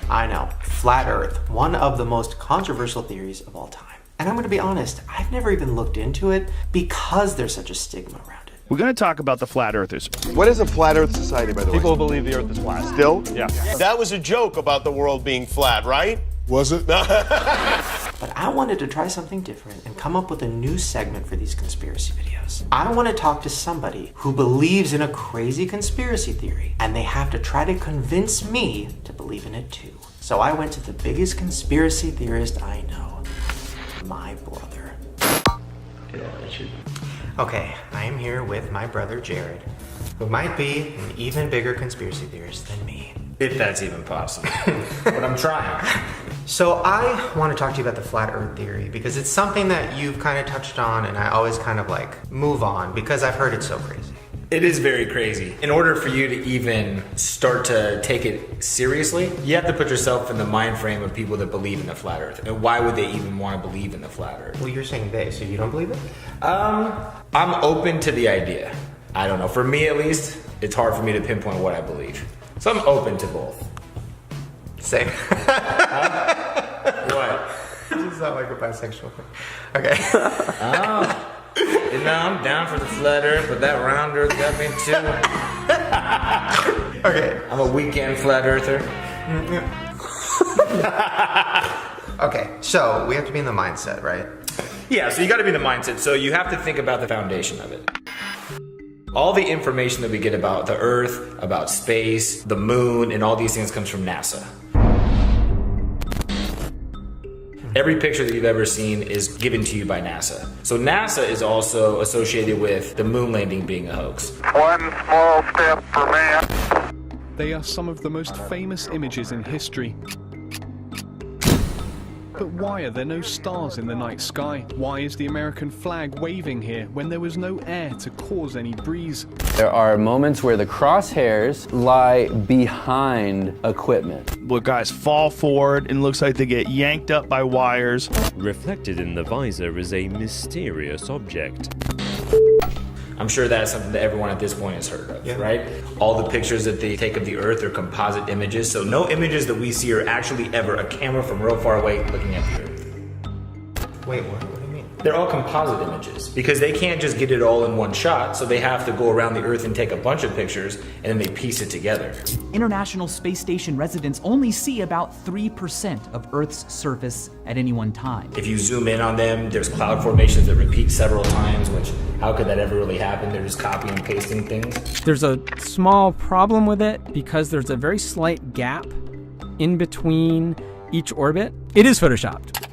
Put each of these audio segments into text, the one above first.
I know, flat Earth, one of the most controversial theories of all time. And I'm gonna be honest, I've never even looked into it because there's such a stigma around it. We're going to talk about the flat earthers. What is a flat Earth society, by the way? People believe the Earth is flat. Still? Yeah. That was a joke about the world being flat, right? Was it? But I wanted to try something different and come up with a new segment for these conspiracy videos. I want to talk to somebody who believes in a crazy conspiracy theory, and they have to try to convince me to believe in it too. So I went to the biggest conspiracy theorist I know, my brother. Okay, I am here with my brother Jared, who might be an even bigger conspiracy theorist than me. If that's even possible. But I'm trying. So I want to talk to you about the flat earth theory because it's something that you've kind of touched on and I always kind of like move on because I've heard it so crazy. It is very crazy. In order for you to even start to take it seriously, you have to put yourself in the mind frame of people that believe in the flat earth. And why would they even want to believe in the flat earth? Well, you're saying they, so you don't believe it? I'm open to the idea. I don't know. For me at least, it's hard for me to pinpoint what I believe. So I'm open to both. Same. What? You sound like a bisexual thing. Okay. Oh. You know, I'm down for the flat earth, but that round earth got me too. Okay. I'm a weekend flat earther. Okay, so we have to be in the mindset, right? Yeah, so you gotta be in the mindset. So you have to think about the foundation of it. All the information that we get about the Earth, about space, the moon, and all these things comes from NASA. Every picture that you've ever seen is given to you by NASA. So NASA is also associated with the moon landing being a hoax. One small step for man. They are some of the most famous images in history. But why are there no stars in the night sky? Why is the American flag waving here when there was no air to cause any breeze? There are moments where the crosshairs lie behind equipment. Where guys fall forward and looks like they get yanked up by wires. Reflected in the visor is a mysterious object. I'm sure that's something that everyone at this point has heard of, right? All the pictures that they take of the Earth are composite images, so no images that we see are actually ever a camera from real far away looking at the Earth. Wait, what do you mean? They're all composite images because they can't just get it all in one shot, so they have to go around the Earth and take a bunch of pictures and then they piece it together. International Space Station residents only see about 3% of Earth's surface at any one time. If you zoom in on them, there's cloud formations that repeat several times, which how could that ever really happen? They're just copying and pasting things. There's a small problem with it because there's a very slight gap in between each orbit. It is photoshopped,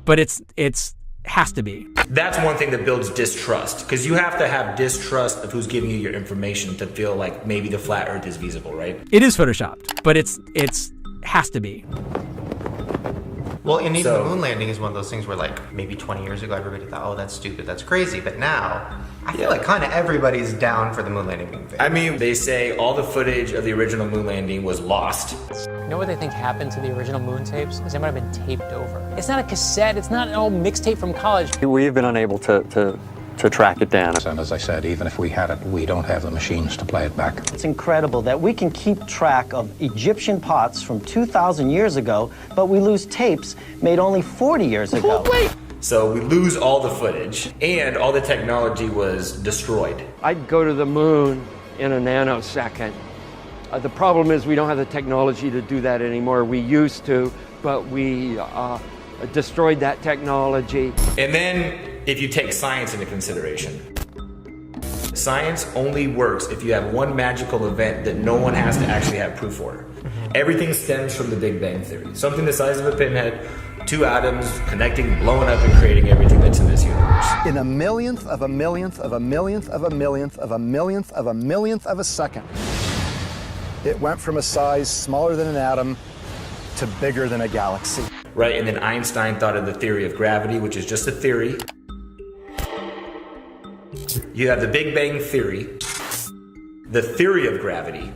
but it's has to be. That's one thing that builds distrust, because you have to have distrust of who's giving you your information to feel like maybe the flat Earth is feasible, right? It is photoshopped, but it's has to be. Well, and even the moon landing is one of those things where, like, maybe 20 years ago, everybody thought, oh, that's stupid, that's crazy. But now, I feel like kind of everybody's down for the moon landing being fake. I mean, they say all the footage of the original moon landing was lost. You know what they think happened to the original moon tapes? Is they might have been taped over. It's not a cassette, it's not an old mixtape from college. We've been unable to track it down. And as I said, even if we had it, we don't have the machines to play it back. It's incredible that we can keep track of Egyptian pots from 2,000 years ago, but we lose tapes made only 40 years ago. So we lose all the footage, and all the technology was destroyed. I'd go to the moon in a nanosecond. The problem is we don't have the technology to do that anymore. We used to, but we destroyed that technology. And then, if you take science into consideration, science only works if you have one magical event that no one has to actually have proof for. Everything stems from the Big Bang Theory. Something the size of a pinhead, two atoms connecting, blowing up, and creating everything that's in this universe. In a millionth of a millionth of a millionth of a millionth of a millionth of a millionth of a second, it went from a size smaller than an atom to bigger than a galaxy. Right, and then Einstein thought of the theory of gravity, which is just a theory. You have the Big Bang Theory, the theory of gravity.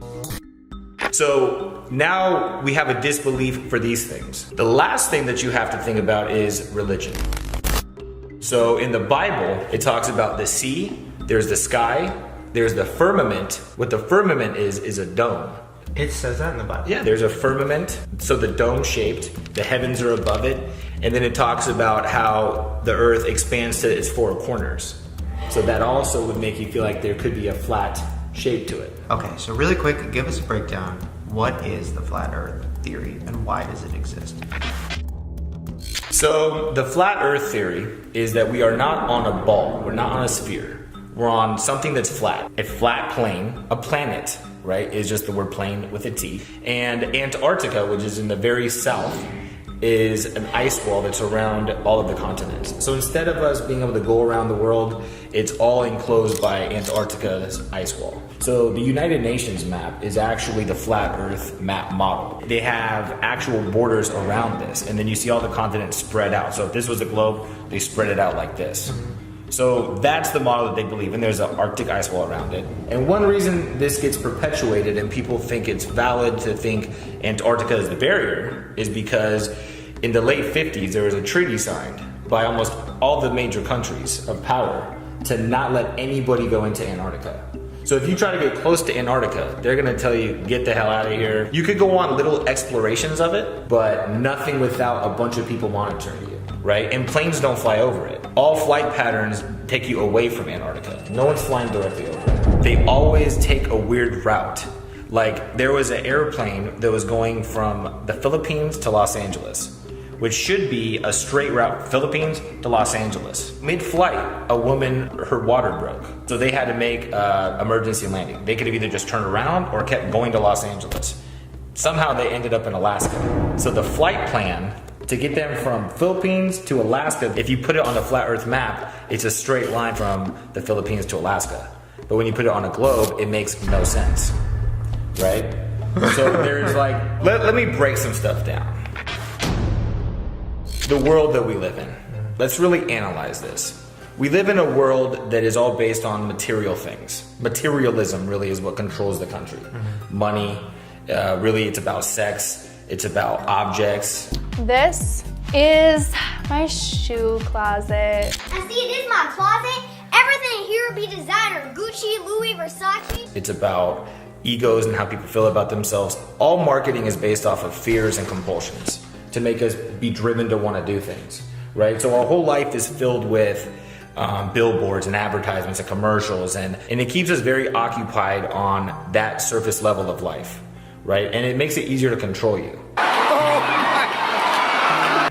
So now we have a disbelief for these things. The last thing that you have to think about is religion. So in the Bible, it talks about the sea, there's the sky, there's the firmament. What the firmament is a dome. It says that in the Bible. Yeah, there's a firmament, so the dome shaped, the heavens are above it, and then it talks about how the earth expands to its four corners. So that also would make you feel like there could be a flat shape to it. Okay, so really quick, give us a breakdown. What is the flat earth theory and why does it exist? So the flat earth theory is that we are not on a ball, we're not on a sphere. We're on something that's flat. A flat plane, a planet, right, is just the word plane with a T. And Antarctica, which is in the very south, is an ice wall that's around all of the continents. So instead of us being able to go around the world, it's all enclosed by Antarctica's ice wall. So the United Nations map is actually the flat earth map model. They have actual borders around this, and then you see all the continents spread out. So if this was a globe, they spread it out like this. So that's the model that they believe in. There's an Arctic ice wall around it. And one reason this gets perpetuated and people think it's valid to think Antarctica is the barrier is because in the late 50s, there was a treaty signed by almost all the major countries of power to not let anybody go into Antarctica. So if you try to get close to Antarctica, they're gonna tell you, get the hell out of here. You could go on little explorations of it, but nothing without a bunch of people monitoring you, right? And planes don't fly over it. All flight patterns take you away from Antarctica. No one's flying directly over it. They always take a weird route. Like there was an airplane that was going from the Philippines to Los Angeles, which should be a straight route, Philippines to Los Angeles. Mid-flight, a woman, her water broke. So they had to make emergency landing. They could have either just turned around or kept going to Los Angeles. Somehow they ended up in Alaska. So the flight plan to get them from Philippines to Alaska, if you put it on a flat earth map, it's a straight line from the Philippines to Alaska. But when you put it on a globe, it makes no sense, right? So there's like, let me break some stuff down. The world that we live in. Let's really analyze this. We live in a world that is all based on material things. Materialism really is what controls the country. Money, really it's about sex, it's about objects. This is my shoe closet. And see, it is my closet. Everything here be designer. Gucci, Louis, Versace. It's about egos and how people feel about themselves. All marketing is based off of fears and compulsions to make us be driven to want to do things, right? So our whole life is filled with billboards and advertisements and commercials, and it keeps us very occupied on that surface level of life, right? And it makes it easier to control you.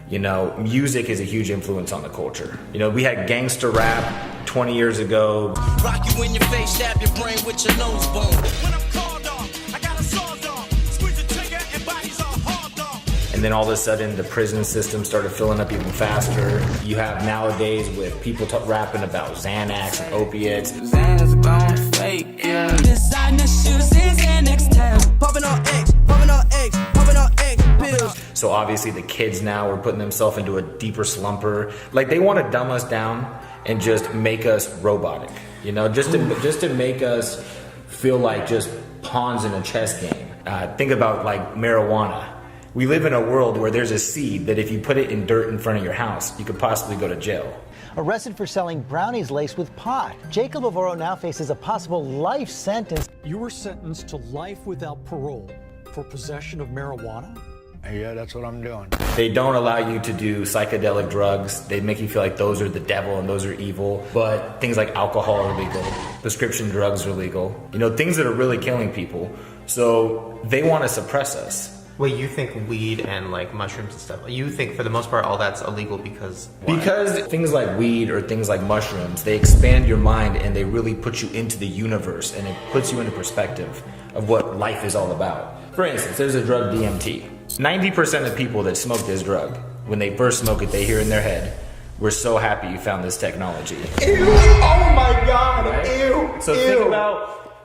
You know, music is a huge influence on the culture. You know, we had gangster rap 20 years ago. Rock you in your face, stab your brain with your nose bone. When I'm called off, I got a sawed off. Squeeze the trigger and bodies are hard off. And then all of a sudden, the prison system started filling up even faster. You have nowadays with people rapping about Xanax and opiates. Xanax gone fake, yeah. Designer shoes is Xanax time. Popping on X, popping on X, popping on X pills. So obviously the kids now are putting themselves into a deeper slumper. Like they want to dumb us down and just make us robotic, you know, just to make us feel like just pawns in a chess game. Think about like marijuana. We live in a world where there's a seed that if you put it in dirt in front of your house, you could possibly go to jail. Arrested for selling brownies laced with pot, Jacob Avoro now faces a possible life sentence. You were sentenced to life without parole for possession of marijuana? Yeah, that's what I'm doing. They don't allow you to do psychedelic drugs. They make you feel like those are the devil and those are evil. But things like alcohol are legal. Prescription drugs are legal. You know, things that are really killing people. So they want to suppress us. Wait, you think weed and like mushrooms and stuff, you think for the most part all that's illegal because why? Because things like weed or things like mushrooms, they expand your mind and they really put you into the universe and it puts you into perspective of what life is all about. For instance, there's a drug DMT. 90% of people that smoke this drug, when they first smoke it, they hear in their head, "We're so happy you found this technology." Ew! Oh my God! Right? Ew!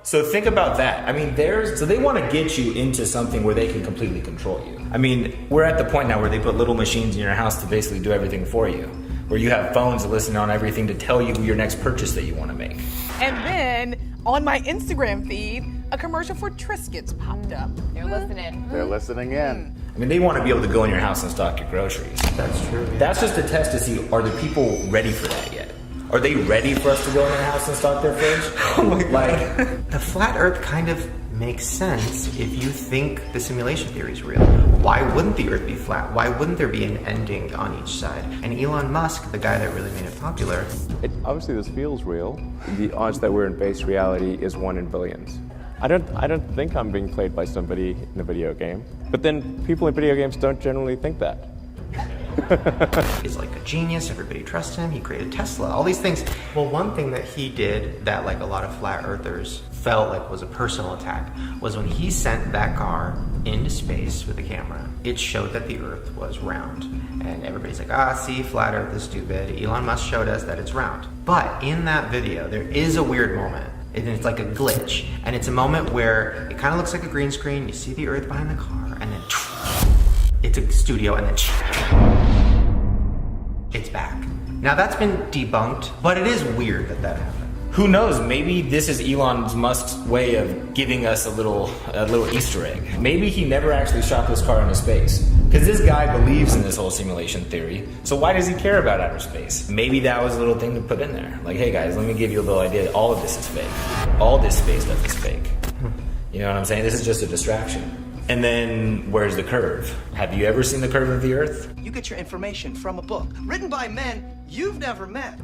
So think about that. I mean, so they want to get you into something where they can completely control you. I mean, we're at the point now where they put little machines in your house to basically do everything for you. Where you have phones that listen on everything to tell you your next purchase that you want to make. And then on my Instagram feed, a commercial for Triscuits popped up. They're listening. They're listening in. I mean, they want to be able to go in your house and stock your groceries. That's true. Yeah. That's just a test to see, are the people ready for that yet? Are they ready for us to go in their house and stock their fridge? Oh my God. Like, the flat earth kind of makes sense if you think the simulation theory is real. Why wouldn't the Earth be flat? Why wouldn't there be an ending on each side? And Elon Musk, the guy that really made it popular, Obviously this feels real. The odds that we're in base reality is 1 in billions. I don't think I'm being played by somebody in a video game. But then people in video games don't generally think that. He's like a genius, everybody trusts him, he created Tesla, all these things. Well, one thing that he did that like a lot of flat earthers felt like was a personal attack was when he sent that car into space with a camera, it showed that the Earth was round. And everybody's like, see, flat Earth is stupid. Elon Musk showed us that it's round. But in that video, there is a weird moment. And it's like a glitch. And it's a moment where it kind of looks like a green screen, you see the Earth behind the car, and then it's a studio, and then it's back. Now that's been debunked, but it is weird that that happened. Who knows? Maybe this is Elon Musk's way of giving us a little Easter egg. Maybe he never actually shot this car into space. Because this guy believes in this whole simulation theory, so why does he care about outer space? Maybe that was a little thing to put in there. Like, hey guys, let me give you a little idea. All of this is fake. All this space stuff is fake. You know what I'm saying? This is just a distraction. And then, where's the curve? Have you ever seen the curve of the Earth? You get your information from a book written by men you've never met,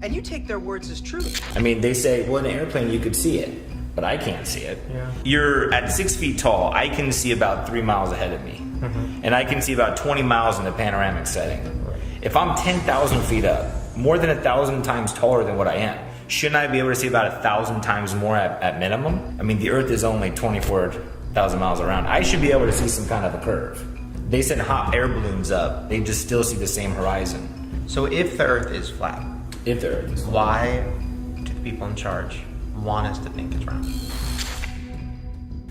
and you take their words as truth. I mean, they say, well, in an airplane you could see it, but I can't see it. Yeah. You're at 6 feet tall. I can see about 3 miles ahead of me. And I can see about 20 miles in the panoramic setting. If I'm 10,000 feet up, more than 1,000 times taller than what I am, shouldn't I be able to see about 1,000 times more at minimum? I mean, the Earth is only 24,000 miles around. I should be able to see some kind of a curve. They send hot air balloons up. They just still see the same horizon. So if the Earth is flat, why do the people in charge want us to think it's round?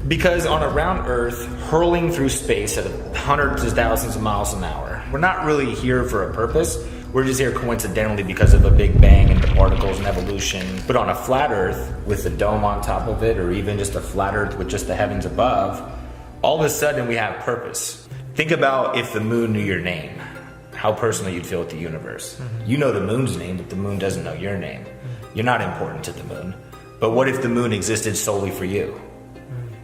Because on a round Earth, hurling through space at hundreds of thousands of miles an hour, we're not really here for a purpose. We're just here coincidentally because of a big bang and the particles and evolution. But on a flat Earth with a dome on top of it, or even just a flat Earth with just the heavens above, all of a sudden we have purpose. Think about if the moon knew your name, how personal you'd feel with the universe. You know the moon's name, but the moon doesn't know your name. You're not important to the moon. But what if the moon existed solely for you?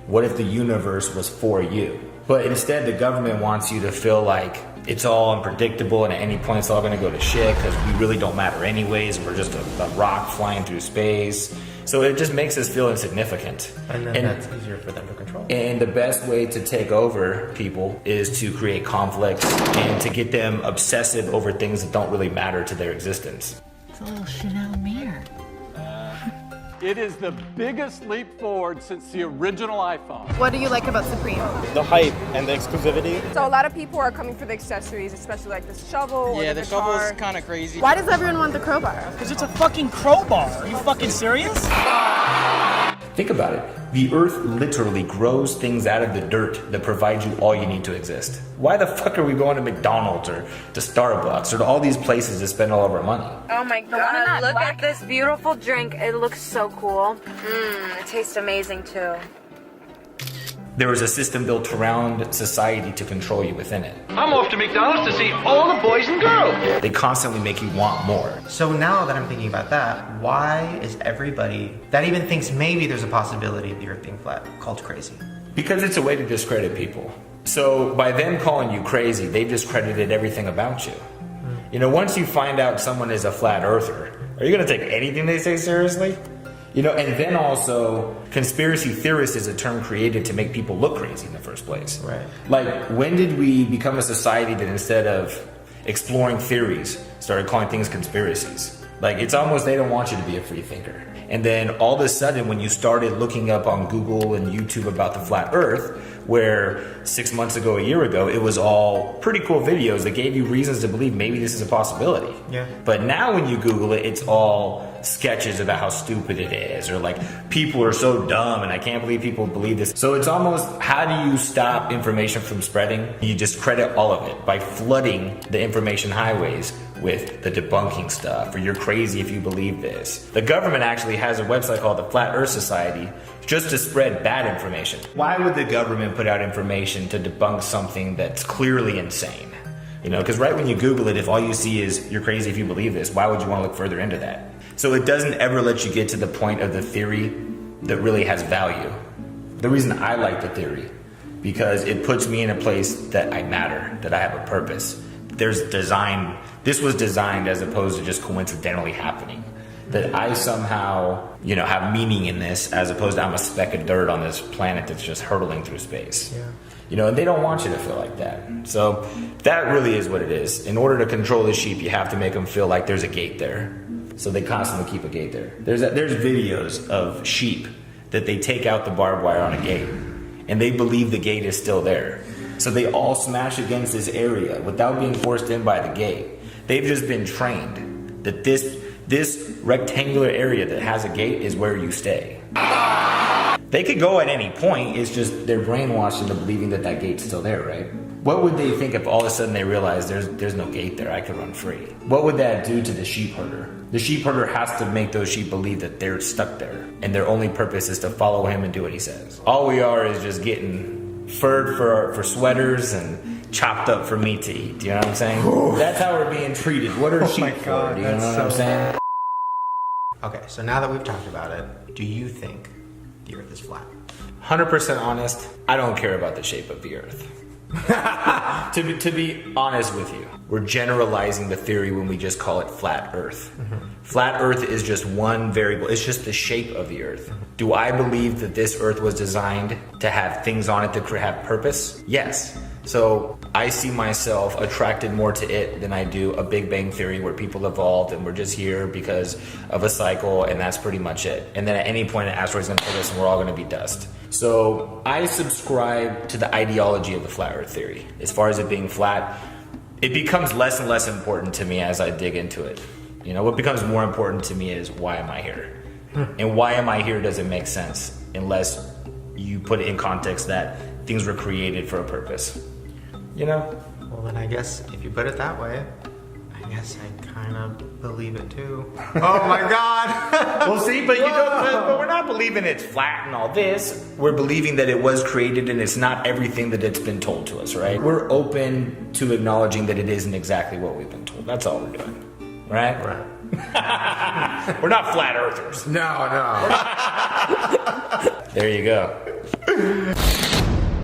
What if the universe was for you? But instead, the government wants you to feel like it's all unpredictable and at any point it's all gonna go to shit because we really don't matter anyways. We're just a rock flying through space. So it just makes us feel insignificant. And then that's easier for them to control. And the best way to take over people is to create conflict and to get them obsessive over things that don't really matter to their existence. It's a little Chanel mirror. It is the biggest leap forward since the original iPhone. What do you like about Supreme? The hype and the exclusivity. So a lot of people are coming for the accessories, especially like this shovel or Yeah, the the shovel guitar. is kind of crazy. Why does everyone want the crowbar? Because it's a fucking crowbar. Are you fucking serious? Think about it. The Earth literally grows things out of the dirt that provide you all you need to exist. Why the fuck are we going to McDonald's or to Starbucks or to all these places to spend all of our money? Oh my god, look at this beautiful drink. It looks so cool. It tastes amazing too. There was a system built around society to control you within it. I'm off to McDonald's to see all the boys and girls. They constantly make you want more. So now that I'm thinking about that, why is everybody that even thinks maybe there's a possibility of the Earth being flat called crazy? Because it's a way to discredit people. So by them calling you crazy, they've discredited everything about you. You know, once you find out someone is a flat earther, are you gonna take anything they say seriously? You know, and then also, conspiracy theorist is a term created to make people look crazy in the first place. Right. Like, when did we become a society that instead of exploring theories, started calling things conspiracies? Like, it's almost they don't want you to be a free thinker. And then all of a sudden, when you started looking up on Google and YouTube about the flat Earth, where 6 months ago, a year ago, it was all pretty cool videos that gave you reasons to believe maybe this is a possibility. Yeah. But now when you Google it, it's all sketches about how stupid it is, or like, people are so dumb and I can't believe people believe this. So it's almost, how do you stop information from spreading? You discredit all of it by flooding the information highways with the debunking stuff, or you're crazy if you believe this. The government actually has a website called the Flat Earth Society just to spread bad information. Why would the government put out information to debunk something that's clearly insane? You know, because right when you Google it, if all you see is you're crazy if you believe this, why would you want to look further into that? So it doesn't ever let you get to the point of the theory that really has value. The reason I like the theory, because it puts me in a place that I matter, that I have a purpose. This was designed as opposed to just coincidentally happening. That I somehow, have meaning in this, as opposed to I'm a speck of dirt on this planet that's just hurtling through space. Yeah. And they don't want you to feel like that. So that really is what it is. In order to control the sheep, you have to make them feel like there's a gate there. So they constantly keep a gate there. There's videos of sheep that they take out the barbed wire on a gate, and they believe the gate is still there. So they all smash against this area without being forced in by the gate. They've just been trained that this rectangular area that has a gate is where you stay. They could go at any point, it's just they're brainwashed into believing that that gate's still there, right? What would they think if all of a sudden they realize there's no gate there, I could run free? What would that do to the sheep herder? The sheep herder has to make those sheep believe that they're stuck there, and their only purpose is to follow him and do what he says. All we are is just getting furred for sweaters and chopped up for meat to eat. Do you know what I'm saying? That's how we're being treated. What are sheep for? Do you know what I'm saying? Okay, so now that we've talked about it, do you think the Earth is flat? 100% honest, I don't care about the shape of the Earth. To be honest with you, we're generalizing the theory when we just call it flat Earth. Flat Earth is just one variable. It's just the shape of the Earth. Do I believe that this Earth was designed to have things on it that could have purpose? Yes. So I see myself attracted more to it than I do a Big Bang Theory where people evolved and we're just here because of a cycle and that's pretty much it. And then at any point an asteroid's gonna hit us and we're all gonna be dust. So I subscribe to the ideology of the flat Earth theory. As far as it being flat, it becomes less and less important to me as I dig into it. What becomes more important to me is why am I here? And why am I here doesn't make sense unless you put it in context that things were created for a purpose. Well, then I guess if you put it that way, I guess I kind of believe it too. Oh my God! Well, see, but but we're not believing it's flat and all this. We're believing that it was created and it's not everything that it's been told to us, right? We're open to acknowledging that it isn't exactly what we've been told. That's all we're doing, right? Right. We're not flat earthers. No. There you go.